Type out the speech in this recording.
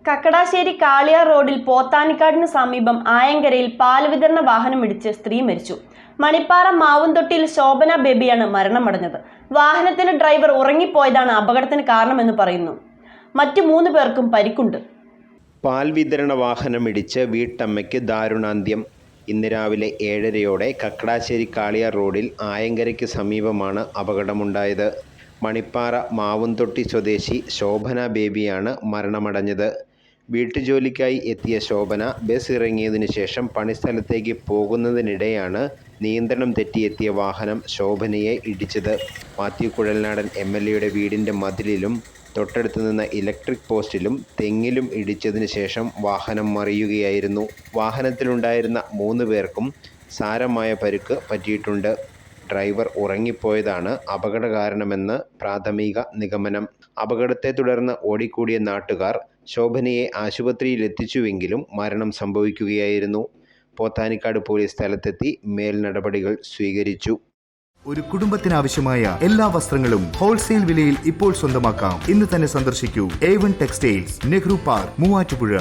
കക്കടാശ്ശേരി കാളിയാർ റോഡിൽ പോത്താനിക്കാടിന് സമീപം ആയങ്കരയിൽ പാൽ വിതരണ വാഹനമിടിച്ച് സ്ത്രീ മരിച്ചു. മണിപ്പാറ മാവുംതൊട്ടിയിൽ ശോഭന ബേബിയാണ് മരണമടഞ്ഞത്. വാഹനത്തിന്റെ ഡ്രൈവർ ഉറങ്ങിപ്പോയതാണ് അപകടത്തിന് കാരണമെന്ന് പറയുന്നു. മറ്റു 3 പേർക്കും പരിക്കുണ്ട്. പാൽ വിതരണ വാഹനമിടിച്ച് വീട്ടമ്മയ്ക്ക് ദാരുണാന്ത്യം. ഇന്ന് രാവിലെ 7:30യോടെ കക്കടാശ്ശേരി കാളിയാർ റോഡിൽ ആയങ്കരയ്ക്ക് സമീപമാണ് അപകടമുണ്ടായത്. മണിപ്പാറ മാവുംതൊട്ടി സ്വദേശി ശോഭന ബേബിയാണ് മരണമടഞ്ഞത്. വീട്ടുജോലിക്കായി എത്തിയ ശോഭന ബസ് ഇറങ്ങിയതിനു ശേഷം പണിസ്ഥലത്തേക്ക് പോകുന്നതിനിടെയാണ് നിയന്ത്രണം തെറ്റിയെത്തിയ വാഹനം ശോഭനയെ ഇടിച്ചത്. മാത്യു കുഴൽനാടൻ MLAയുടെ വീടിൻ്റെ മതിലിലും തൊട്ടടുത്ത് നിന്ന ഇലക്ട്രിക് പോസ്റ്റിലും തെങ്ങിലും ഇടിച്ചതിന് ശേഷം വാഹനം മറിയുകയായിരുന്നു. വാഹനത്തിലുണ്ടായിരുന്ന 3 പേർക്കും സാരമായ പരുക്ക് പറ്റിയിട്ടുണ്ട്. ഡ്രൈവർ ഉറങ്ങിപ്പോയതാണ് അപകട കാരണമെന്ന് പ്രാഥമിക നിഗമനം. അപകടത്തെ തുടർന്ന് ഓടിക്കൂടിയ നാട്ടുകാർ ശോഭനയെ ആശുപത്രിയിലെത്തിച്ചുവെങ്കിലും മരണം സംഭവിക്കുകയായിരുന്നു. പോത്താനിക്കാട് പോലീസ് സ്ഥലത്തെത്തി മേൽ നടപടികൾ സ്വീകരിച്ചു. ഒരു കുടുംബത്തിനാവശ്യമായ എല്ലാ വസ്ത്രങ്ങളും ഹോൾസെയിൽ വിലയിൽ ഇപ്പോൾ സ്വന്തമാക്കാം. ഇന്ന് തന്നെ സന്ദർശിക്കൂ A1 textiles, Nehru park, Muvattupuzha.